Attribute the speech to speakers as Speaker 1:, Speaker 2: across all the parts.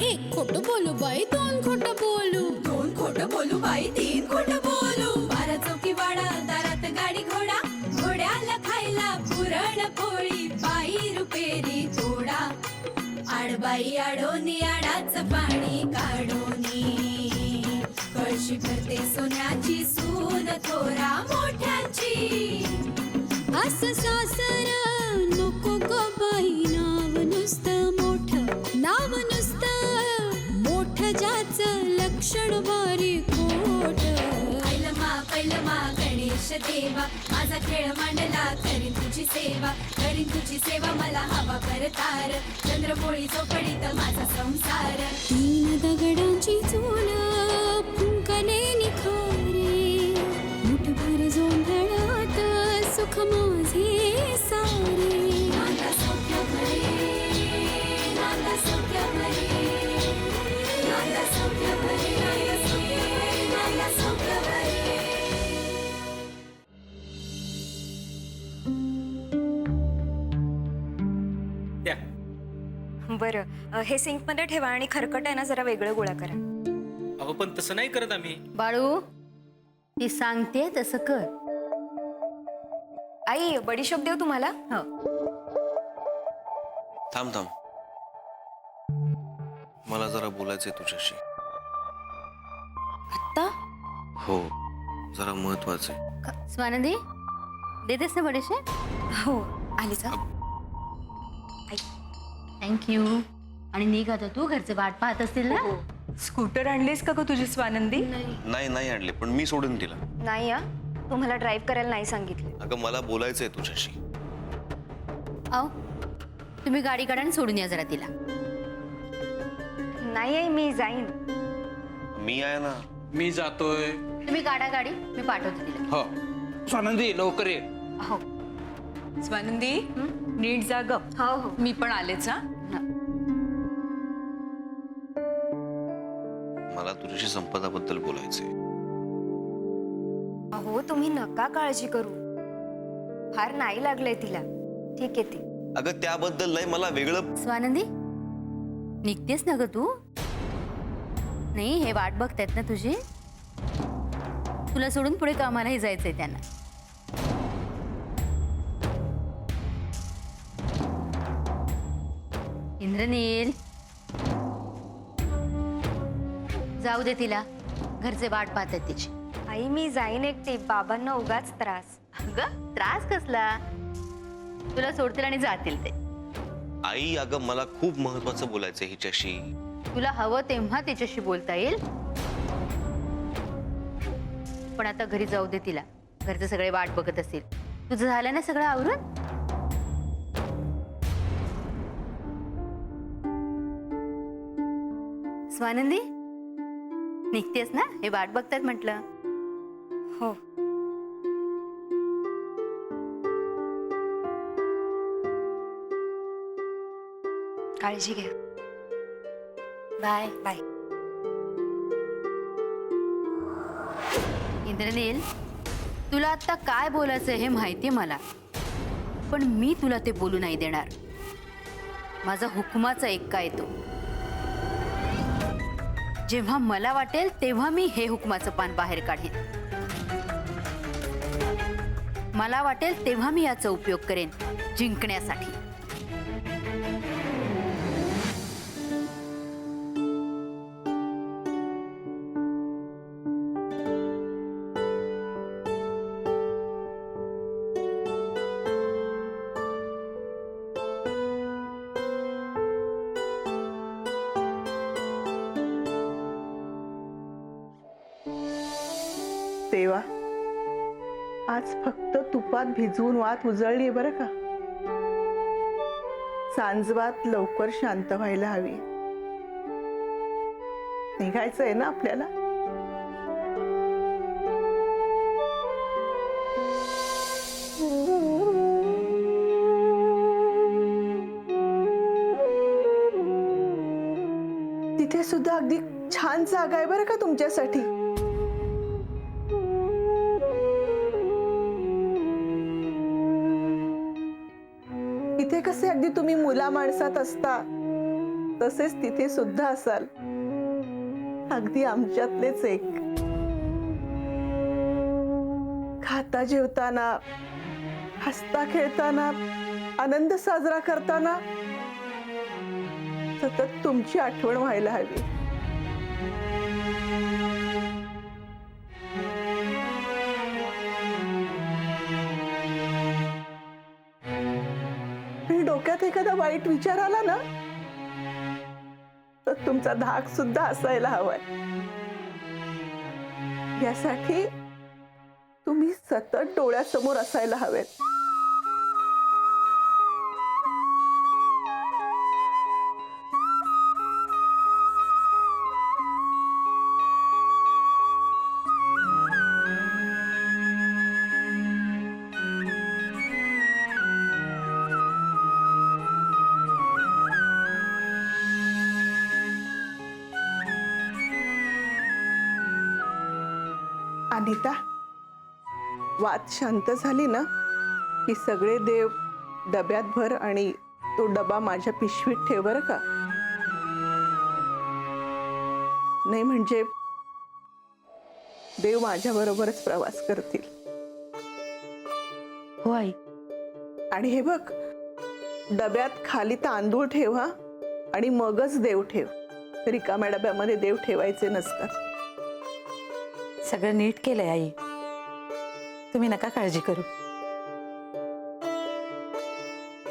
Speaker 1: एक खोटं बोलू बाई, दोन खोटं बोलू,
Speaker 2: दोन खोटं बोलू बाई, तीन खोटं बोलू. बारा चौकी वाडा, दारात गाडी घोडा, घोड्याला खायला पुरण पोळी, बाई रुपेरी थोडा. आडबाई आडोनी आडाचं पाणी काढोनी, कळशी भरते सोन्याची सून थोरा मोठ्याची.
Speaker 1: असं सासर नको ग बाई, नाव नुसतं मोठं, नाव नुसतं मोठं, ज्याचं लक्षण भारी खोट.
Speaker 2: पैलमा गणेश देवा, माझा खेळ मांडला, करीन तुझी सेवा, करीन तुझी सेवा, मला हवा करतार, चंद्रपोळी चोपडीत माझा संसार.
Speaker 1: तीन दगडांची चूल फुंकले निखारे, मुठभर जोंधळात सुख माझे सारे.
Speaker 2: नांदा सौख्य भरे, नांदा सौख्य भरे, नांदा सौख्य भरे, नांदा सौख्य भरे.
Speaker 3: बरं, हे सिंक मध्ये ठेवा आणि खरकट आहे ना जरा वेगळं गोळा करा.
Speaker 4: अहो पण तसं नाही करत आम्ही.
Speaker 5: बाळू, ती सांगते तसं कर.
Speaker 3: आई, बडीशोप देऊ तुम्हाला?
Speaker 5: हो.
Speaker 6: थांब थांब, मला जरा बोलायचंय तुझ्याशी.
Speaker 5: आत्ता
Speaker 6: हो, जरा महत्वाचंय.
Speaker 5: स्वानंदी, देतेस ना बडेशे?
Speaker 3: हो, आलीच.
Speaker 5: थँक्यू. आणि निघ आता, तू घरचे वाट पाहत असतील ना.
Speaker 7: स्कूटर आणलीस का ग तुझी स्वानंदी?
Speaker 6: नाही आणले, पण मी सोडून तिला.
Speaker 3: नाही हा, तुम्हाला ड्राईव्ह करायला नाही सांगितलं.
Speaker 6: अगं मला बोलायचंय तुझ्याशी.
Speaker 5: आओ, तुम्ही गाडी काढा आणि सोडून या जरा तिला.
Speaker 3: नाही आई, मी जाईन.
Speaker 6: मी आहे ना.
Speaker 4: मी जातोय.
Speaker 5: तुम्ही काढा गाडी, मी पाठवते तिला.
Speaker 4: हो स्वानंदी, लवकर ये.
Speaker 5: हो
Speaker 7: स्वानंदी, नीट जा ग.
Speaker 3: हो हो.
Speaker 7: मी पण आलेच हा.
Speaker 6: मला तुझ्याशी संपदाबद्दल बोलायचंय.
Speaker 3: अहो, तुम्ही नका काळजी करू, फार नाही लागलंय तिला. ठीक आहे ती.
Speaker 6: अगं त्याबद्दल नाही, मला वेगळं.
Speaker 5: स्वानंदी, निघतेस ना ग तू? नाही, हे वाट बघतायत ना तुझी. तुला सोडून पुढे कामालाही जायचंय त्यांना. इंद्रनील, जाऊ दे तिला, घरचे वाट पाहतात तिची.
Speaker 3: आई, मी जाईन एकटी, बाबांना उगाच त्रास.
Speaker 5: अगं त्रास कसला, तुला सोडतील आणि जातील ते.
Speaker 6: आई, अगं मला खूप महत्वाचं बोलायचंय हिच्याशी.
Speaker 5: तुला हवं तेव्हा तिच्याशी बोलता येईल, पण आता घरी जाऊ दे तिला. घरचे सगळे वाट बघत असतील. तुझं झालं ना सगळं आवरून? स्वानंदी, निघतेस ना? हे वाट बघतात म्हटलं.
Speaker 3: हो. काळजी घ्या.
Speaker 5: बाय.
Speaker 3: बाय.
Speaker 5: इंद्रनील, तुला आता काय बोलायचं हे माहितीये मला, पण मी तुला ते बोलू नाही देणार. माझा हुकुमाचा ऐका येतो. जेव्हा मला वाटेल तेव्हा मी हे हुकुमाचं पान बाहेर काढेन. मला वाटेल तेव्हा मी याचा उपयोग करेन जिंकण्यासाठी.
Speaker 8: देवा, आज फक्त तुपात भिजवून वात उजळली बरं का. सांजवात लवकर शांत व्हायला हवी. निघायचंय ना आपल्याला. तिथे सुद्धा अगदी छान जागा आहे बरं का तुमच्यासाठी. इथे कसे अगदी तुम्ही मुला माणसात असता तसेच तिथे सुद्धा असाल, अगदी आमच्यातलेच एक. खाता जेवताना, हसता खेळताना, आनंद साजरा करताना सतत तुमची आठवण व्हायला हवी. आणि डोक्यात एखादा वाईट विचार आला ना तर तुमचा धाक सुद्धा असायला हवाय. यासाठी तुम्ही सतत डोळ्यासमोर असायला हवेत. अनिता, वात शांत झाली ना की सगळे देव डब्यात भर आणि तो डबा माझ्या पिशवीत ठेव बरं का. नाही म्हणजे देव माझ्या बरोबरच प्रवास करतील.
Speaker 7: हो आई.
Speaker 8: आणि हे बघ, डब्यात खाली तांदूळ ठेव हा, आणि मगच देव ठेव. रिकाम्या डब्यामध्ये देव ठेवायचे नसतात.
Speaker 9: सगळं नीट केलंय आई, तुम्ही नका काळजी करू.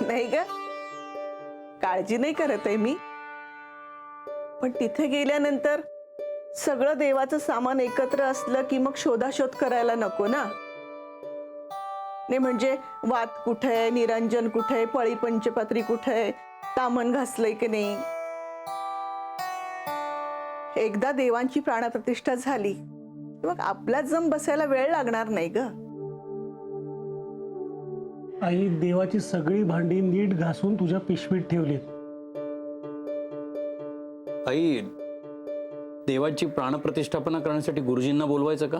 Speaker 8: नाही ग, काळजी नाही करत आहे मी, पण तिथे गेल्यानंतर सगळं देवाचं सामान एकत्र असलं की मग शोधाशोध करायला नको ना. नाही म्हणजे वात कुठे, निरंजन कुठे, पळी पंचपत्री कुठे, तामण घासलंय की नाही. एकदा देवांची प्राणप्रतिष्ठा झाली मग आपला जम बसायला वेळ लागणार नाही ग.
Speaker 10: आई, देवाची सगळी भांडी नीट घासून तुझ्या पिशवीत ठेवलीत.
Speaker 11: आई, देवाची प्राणप्रतिष्ठापना करण्यासाठी गुरुजींना बोलवायचं का?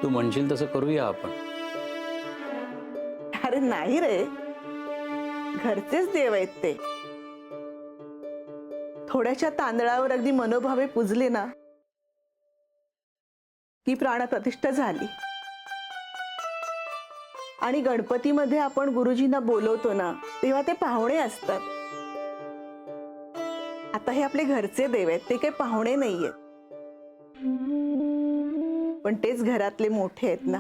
Speaker 11: तू म्हणशील तसं करूया आपण.
Speaker 8: अरे नाही रे, घरचेच देव आहेत ते. थोड्याशा तांदळावर अगदी मनोभावे पुजले ना की प्राणप्रतिष्ठा झाली. आणि गणपतीमध्ये आपण गुरुजींना बोलवतो ना तेव्हा ते पाहुणे असतात. आता हे आपले घरचे देव आहेत, ते काही पाहुणे नाहीयेत, पण तेच घरातले मोठे आहेत ना.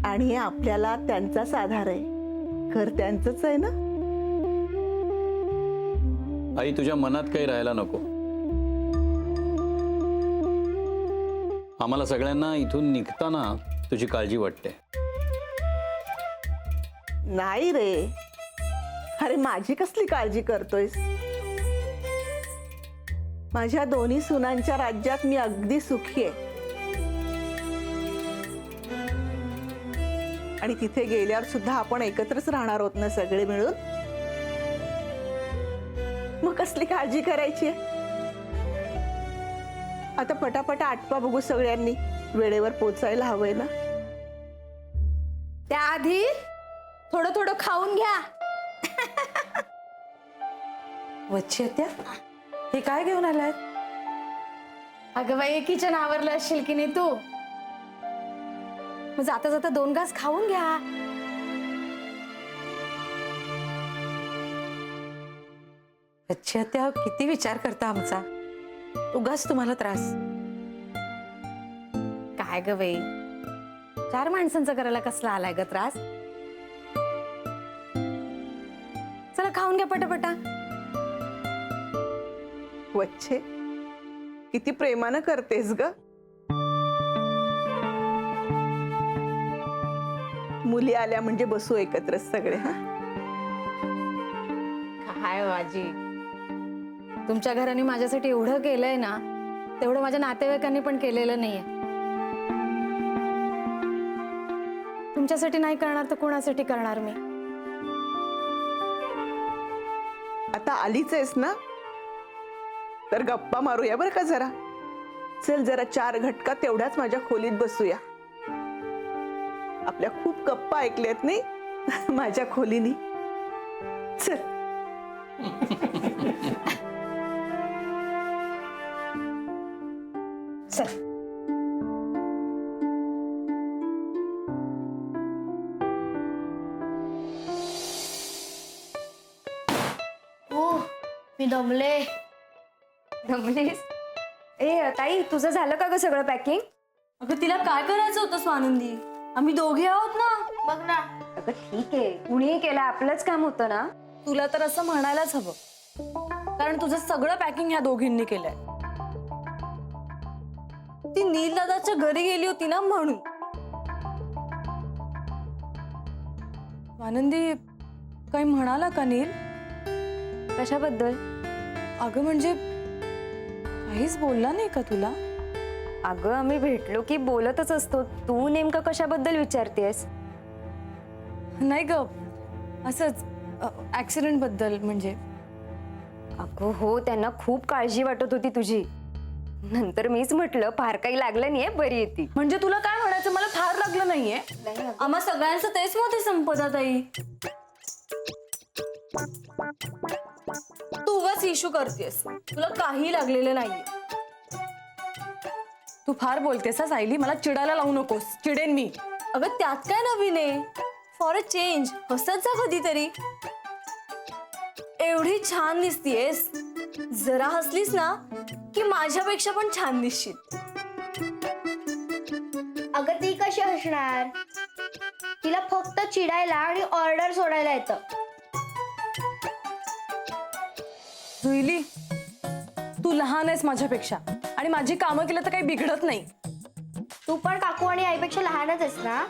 Speaker 8: आणि हे आपल्याला त्यांचाच आधार आहे. घर त्यांचंच आहे ना.
Speaker 11: आई, तुझ्या मनात काही राहायला नको. आम्हाला सगळ्यांना इथून निघताना तुझी काळजी वाटते.
Speaker 8: नाही रे, अरे माझी कसली काळजी करतोयस. माझ्या दोन्ही सुनांच्या राज्यात मी अगदी सुखी आहे. आणि तिथे गेल्यावर सुद्धा आपण एकत्रच राहणार आहोत ना सगळे मिळून. मग कसली काळजी करायची आहे. आता पटापटा आटपा बघू सगळ्यांनी, वेळेवर पोचायला हवंय ना.
Speaker 1: त्याआधी थोडं थोडं खाऊन घ्या.
Speaker 9: वच्छी आत्या, हे काय घेऊन आलाय?
Speaker 1: अगं बाई, किचन आवरलं असशील की नाही तू, मग जाता जाता 2 घास खाऊन घ्या.
Speaker 9: वच्छी आत्या, किती विचार करता आमचा, उगाच तुम्हाला त्रास.
Speaker 1: काय ग बाई, 4 माणसांचा करायला कसला आलाय ग त्रास. चला खाऊन घ्या पटापटा.
Speaker 8: वच्छे, किती प्रेमानं करतेस ग. मुली आल्या म्हणजे बसू एकत्र सगळे. हा,
Speaker 1: काय माझी, तुमच्या घराने माझ्यासाठी एवढं केलंय ना, तेवढं माझ्या नातेवाईकांनी पण केलेलं नाहीये. तुमच्यासाठी नाही करणार तर कोणासाठी करणार मी.
Speaker 8: आता आलीच आहेस ना, तर गप्पा मारूया बरं का जरा. चल जरा 4 घटका तेवढ्याच माझ्या खोलीत बसूया. आपल्या खूप गप्पा ऐकल्यात नाही. माझ्या खोलीनी. चल.
Speaker 1: चल.
Speaker 3: हो मी दमले. दमलीस? ए ताई, तुझं झालं का ग सगळं पॅकिंग?
Speaker 1: अगं तिला काय करायचं होतं स्वानंदी? आम्ही दोघे आहोत ना.
Speaker 3: बघ ना. अगं ठीक आहे, कुणीही केलं आपलंच काम होतं ना.
Speaker 1: तुला तर असं म्हणायलाच हवं, कारण तुझं सगळं पॅकिंग ह्या दोघींनी केलंय. ती नील दादाच्या घरी गेली होती ना म्हणून. आनंदी काही म्हणाला का नील?
Speaker 3: कशाबद्दल?
Speaker 1: अगं म्हणजे काहीच बोलला नाही का तुला?
Speaker 3: अगं आम्ही भेटलो की बोलतच असतो. तू नेमकं कशाबद्दल विचारतेस?
Speaker 1: नाही ग, असंच ऍक्सिडेंट बद्दल. म्हणजे
Speaker 3: अगं हो, त्यांना खूप काळजी वाटत होती तुझी. नंतर मीच म्हटलं फार काही लागलं नाहीये, बरी येते.
Speaker 1: म्हणजे तुला काय म्हणायचं? मला फार लागलं नाहीये. आम्हा सगळ्यांचं तेच मत आहे संपदा ताई. तू उगाच इश्यू करतेस, तुला काही लागलेलं नाहीये. तू फार बोलतेस हा सायली, मला चिडायला लावू नकोस. चिडेन मी. अगं त्यात काय नवीन आहे? फॉर अ चेंज हसत जा कधीतरी. एवढी छान दिसतीयस, जरा हसलीस ना की माझ्यापेक्षा पण छान दिसशील.
Speaker 12: अगं ती कशी हसणार? तिला फक्त चिडायला आणि ऑर्डर सोडायला येतं.
Speaker 1: जुईली, तू लहान आहेस माझ्यापेक्षा आणि माझी कामं केलं तर काही बिघडत नाही.
Speaker 12: तू पण काकू आणि आईपेक्षा लहानच आहेस ना?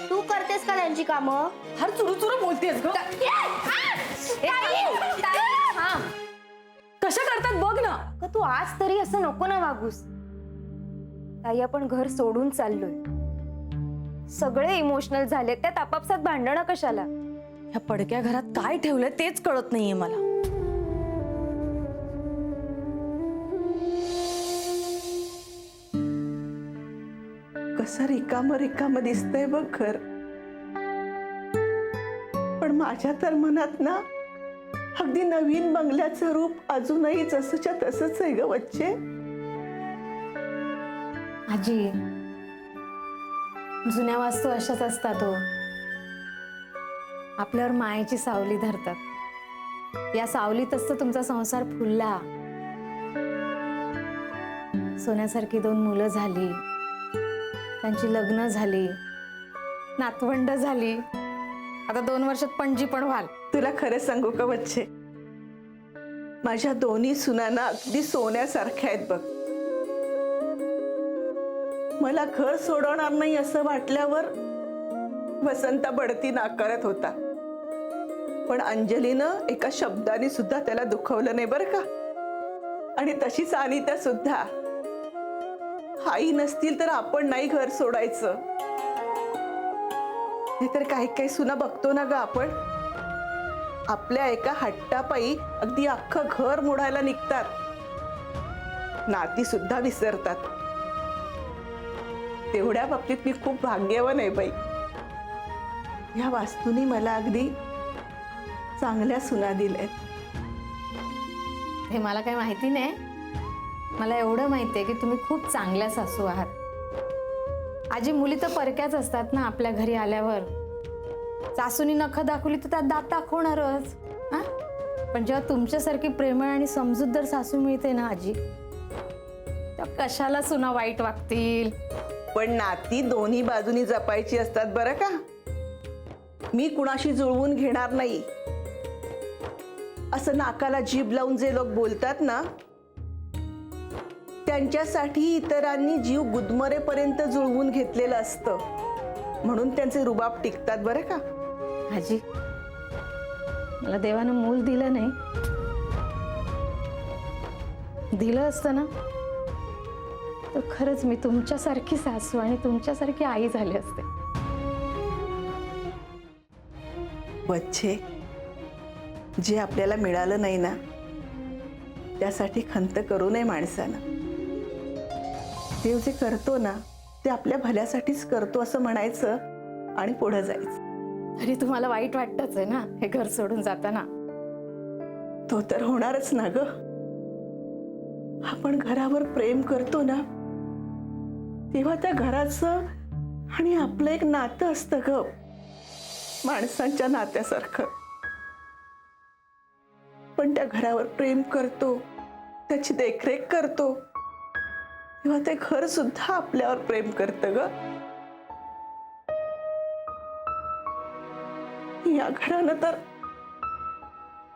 Speaker 12: तू करतेस का त्यांची कामं?
Speaker 1: फार चुरू बोलतेस ग. कशा करतात बघ ना.
Speaker 3: अगं तू आज तरी असं नको ना वागूस. ताई आपण घर सोडून चाललोय, सगळे इमोशनल झाले, त्यात आपापसात भांडणं कशाला?
Speaker 1: ह्या पडक्या घरात काय ठेवलंय तेच कळत नाहीये मला.
Speaker 8: कसं रिकामं दिसतंय बघ घर. पण माझ्या तर मनात ना अगदी नवीन बंगल्याचं रूप अजूनही जसंच्या तसंच आहे ग बच्चे.
Speaker 1: आजी, जुन्या वास्तू अशाच असतात हो. आपल्यावर मायेची सावली धरतात. या सावलीतच तर तुमचा संसार फुलला. सोन्यासारखी 2 मुलं झाली, त्यांची लग्न झाली, नातवंड झाली. आता 2 वर्षात पणजी पण व्हाल.
Speaker 8: तुला खरं सांगू का बच्चे, माझ्या दोन्ही सुनाना अगदी सोन्यासारख्या आहेत बघ. मला घर सोडवणार नाही असं वाटल्यावर वसंता बढती नाकारत होता, पण अंजलीनं एका शब्दाने सुद्धा त्याला दुखवलं नाही बरं का. आणि तशीच अनिता सुद्धा. आई नसतील तर आपण नाही घर सोडायचं. नाहीतर काही काही सुना बघतो ना ग आपण, आपल्या एका हट्टापायी अगदी अख्खं घर मोडायला निघतात, नाती सुद्धा विसरतात. तेवढ्या बाबतीत मी खूप भाग्यवान आहे बाई. या वास्तूनी मला अगदी चांगल्या सुना दिल्यात.
Speaker 1: हे मला काही माहिती नाही. मला एवढं माहिती आहे की तुम्ही खूप चांगल्या सासू आहात. आजी, मुली तर परक्याच असतात ना आपल्या घरी आल्यावर. सासूनी नखं दाखवली तर त्यात दात दाखवणारच. हा, पण जेव्हा तुमच्यासारखी प्रेमळ आणि समजूतदार सासू मिळते ना आजी, तेव्हा कशाला सुना वाईट वागतील.
Speaker 8: पण नाती दोन्ही बाजूनी जपायची असतात बरं का. मी कुणाशी जुळवून घेणार नाही असं नाकाला जीभ लावून जे लोक बोलतात ना, त्यांच्यासाठी इतरांनी जीव गुदमरेपर्यंत जुळवून घेतलेलं असतं, म्हणून त्यांचे रुबाब टिकतात बरं का.
Speaker 1: आजी, मला देवानं मूल दिलं नाही. दिलं असतं ना तर खरंच मी तुमच्यासारखी सासू आणि तुमच्यासारखी आई झाली असते.
Speaker 8: बच्चे, जे आपल्याला मिळालं नाही ना त्यासाठी खंत करू नये माणसानं. देव जे करतो ना ते आपल्या भल्यासाठीच करतो असं म्हणायचं आणि पुढे जायचं.
Speaker 1: तरी तुम्हाला वाईट वाटतच आहे ना हे घर सोडून जाताना.
Speaker 8: तो तर होणारच ना ग. आपण घरावर प्रेम करतो ना तेव्हा त्या घराचं आणि आपलं एक नातं असतं ग, माणसांच्या नात्यासारखं. पण त्या घरावर प्रेम करतो, त्याची देखरेख करतो, तेव्हा ते घर सुद्धा आपल्यावर प्रेम करतं ग. या घरानं तर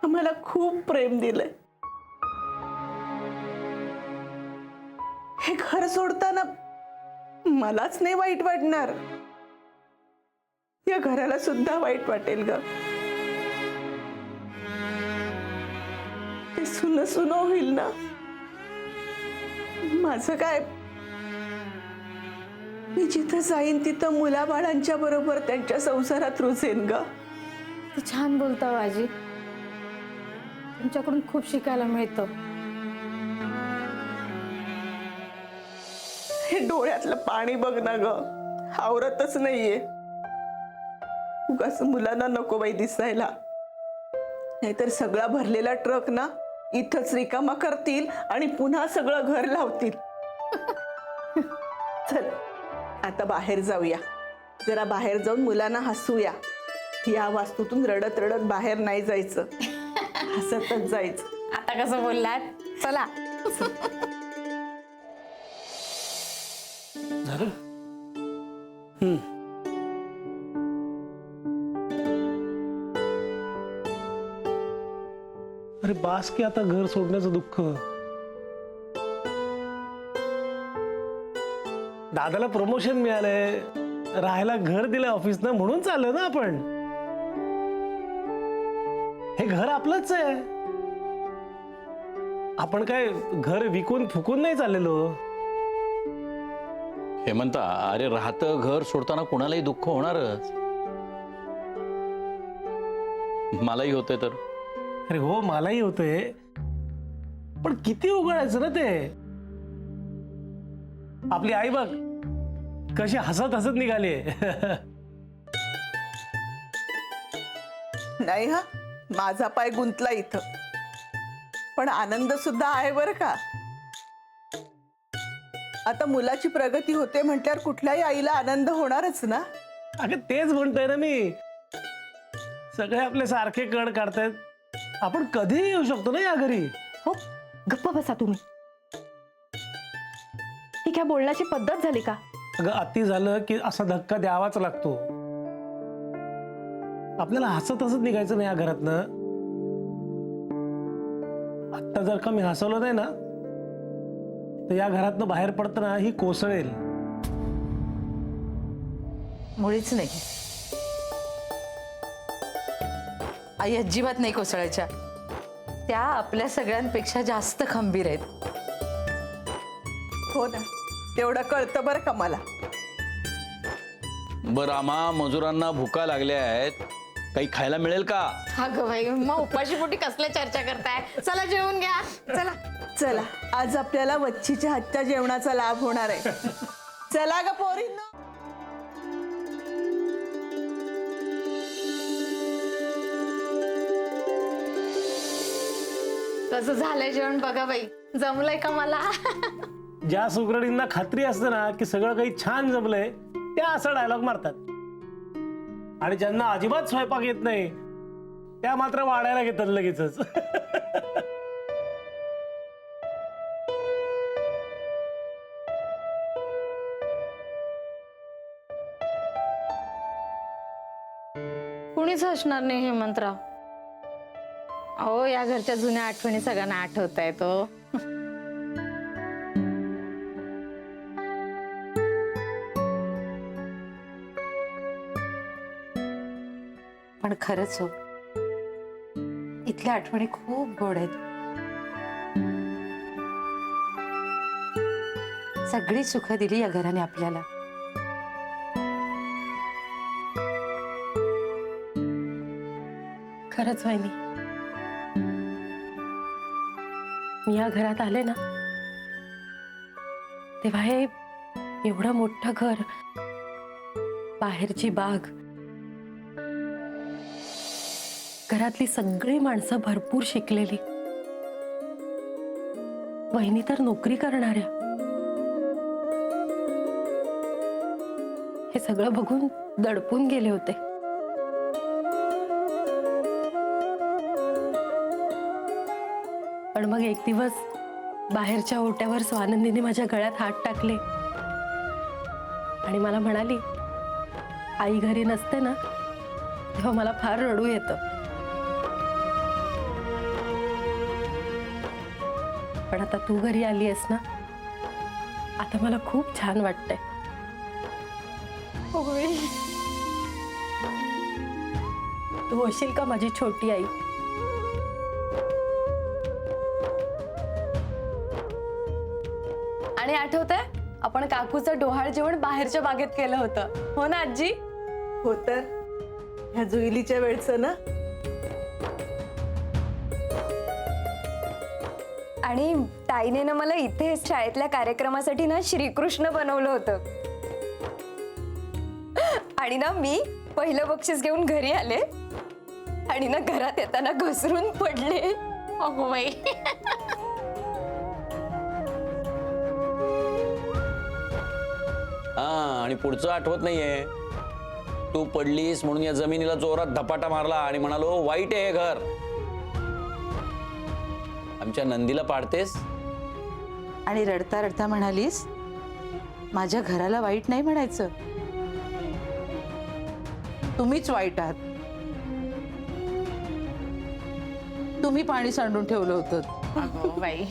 Speaker 8: आम्हाला खूप प्रेम दिलंय. हे घर सोडताना मलाच नाही वाईट वाटणार, या घराला सुद्धा वाईट वाटेल ग. ते सुन सुन होईल ना. माझं काय, मी जिथं जाईन तिथं मुलाबाळांच्या बरोबर त्यांच्या संसारात रुजेन ग.
Speaker 1: ते छान बोलता हो आजी, तुमच्याकडून खूप शिकायला मिळतं.
Speaker 8: हे डोळ्यातलं पाणी बघ ना ग, आवरतच नाहीये. उगाच मुलांना नको बाई दिसायला, नाहीतर सगळा भरलेला ट्रक ना इथंच रिकामा करतील आणि पुन्हा सगळं घर लावतील. चल आता बाहेर जाऊया, जरा बाहेर जाऊन मुलांना हसूया. या वास्तूतून रडत रडत बाहेर नाही जायचं, हसतच जायचं.
Speaker 1: आता कसं बोललात, चला.
Speaker 10: झालं? अरे बास की आता घर सोडण्याचं दुःख. दादाला प्रमोशन मिळालंय, राहायला घर दिलंय ऑफिसनं, म्हणून चाललं ना आपण. हे घर आपलंच आहे. आपण काय घर विकून फुकून नाही चाललेलो.
Speaker 11: हेमंता, अरे राहतं घर सोडताना कोणालाही दुःख होणारच. मलाही होतंय तर.
Speaker 10: अरे हो, मलाही होतंय, पण किती उघडायचं ना ते. आपली आई बघ कशी हसत हसत निघाली.
Speaker 8: नाही हा, माझा पाय गुंतला इथं, पण आनंद सुद्धा आहे बर का. आता मुलाची प्रगती होते म्हटल्यावर कुठल्याही आईला आनंद होणारच ना.
Speaker 10: अगं तेच म्हणतोय ना मी, सगळे आपले सारखे कण काढतायत. आपण कधीही येऊ शकतो ना या घरी.
Speaker 3: हो, गप्प बसा तुम्ही. ही काय बोलण्याची पद्धत झाली का?
Speaker 10: अगं अति झालं की असा धक्का द्यावाच लागतो. आपल्याला हसत हसत निघायचं नाही या घरातनं. आत्ता जर का मी हसवलं नाही ना तर या घरातनं बाहेर पडताना ही कोसळेल.
Speaker 9: मुळीच नाही. आई अजिबात नाही कोसळायच्या. त्या आपल्या सगळ्यांपेक्षा जास्त खंबीर आहेत.
Speaker 8: हो ना, तेवढं कळतं बरं का मला.
Speaker 11: बरं, आम्हा मजुरांना भुका लागल्या आहेत, काही खायला मिळेल का?
Speaker 1: अगं बाई, मग उपाशी पोटी कसल्या चर्चा करताय. चला जेवून घ्या. चला
Speaker 8: चला, आज आपल्याला वच्छीच्या हातच्या जेवणाचा लाभ होणार आहे. चला ग पोरींनो.
Speaker 1: कसं झालंय जेवण बघा बाई, जमलंय का मला.
Speaker 10: ज्या सुगरणींना खात्री असते ना की सगळं काही छान जमलंय, त्या असा डायलॉग मारतात. आणि ज्यांना अजिबात स्वयंपाक येत नाही त्या मात्र वाढायला घेतात लगेचच.
Speaker 1: कुणीच हसणार नाही हेमंतराव. अहो, या घरच्या जुन्या आठवणी सगळ्यांना आठवत आहेत. तो
Speaker 9: पण खरंच हो, इथल्या आठवणी खूप गोड आहेत. सगळी सुख दिली या घराने आपल्याला.
Speaker 3: खरंच वहिनी, मी या घरात आले ना तेव्हा हे एवढं मोठं घर, बाहेरची बाग,
Speaker 13: घरातली सगळी माणसं भरपूर शिकलेली, वहिनी तर नोकरी करणाऱ्या. हे सगळं बघून दडपून गेले होते. पण मग एक दिवस बाहेरच्या ओट्यावर स्वानंदीने माझ्या गळ्यात हात टाकले आणि मला म्हणाली, आई घरी नसते ना तेव्हा मला फार रडू येतं, पण आता तू घरी आली आहेस ना, आता मला खूप छान वाटतंय. तू होशील का माझी छोटी आई? आणि आठवतंय आपण काकूचं डोहाळ जेवण बाहेरच्या बागेत केलं होतं, हो ना आजी?
Speaker 8: हो तर, ह्या जुईलीच्या वेळचं ना.
Speaker 3: आणि ताईने ना मला इथे शाळेतल्या कार्यक्रमासाठी ना श्रीकृष्ण बनवलं होतं. आणि ना मी पहिलं बक्षीस घेऊन घरी आले आणि ना घरात येताना घसरून पडले. अगो बाई.
Speaker 11: हा, आणि पुढचं आठवत नाहीये. तू पडलीस म्हणून या जमिनीला जोरात धपाटा मारला आणि म्हणालो वाईट आहे हे घर. आमच्या नंदीला पाडतेस
Speaker 9: आणि रडता रडता म्हणालीस माझ्या घराला वाईट नाही म्हणायचं, तुम्हीच वाईट आहात. तुम्ही पाणी सांडून ठेवलं होतं.
Speaker 7: अगो बाई.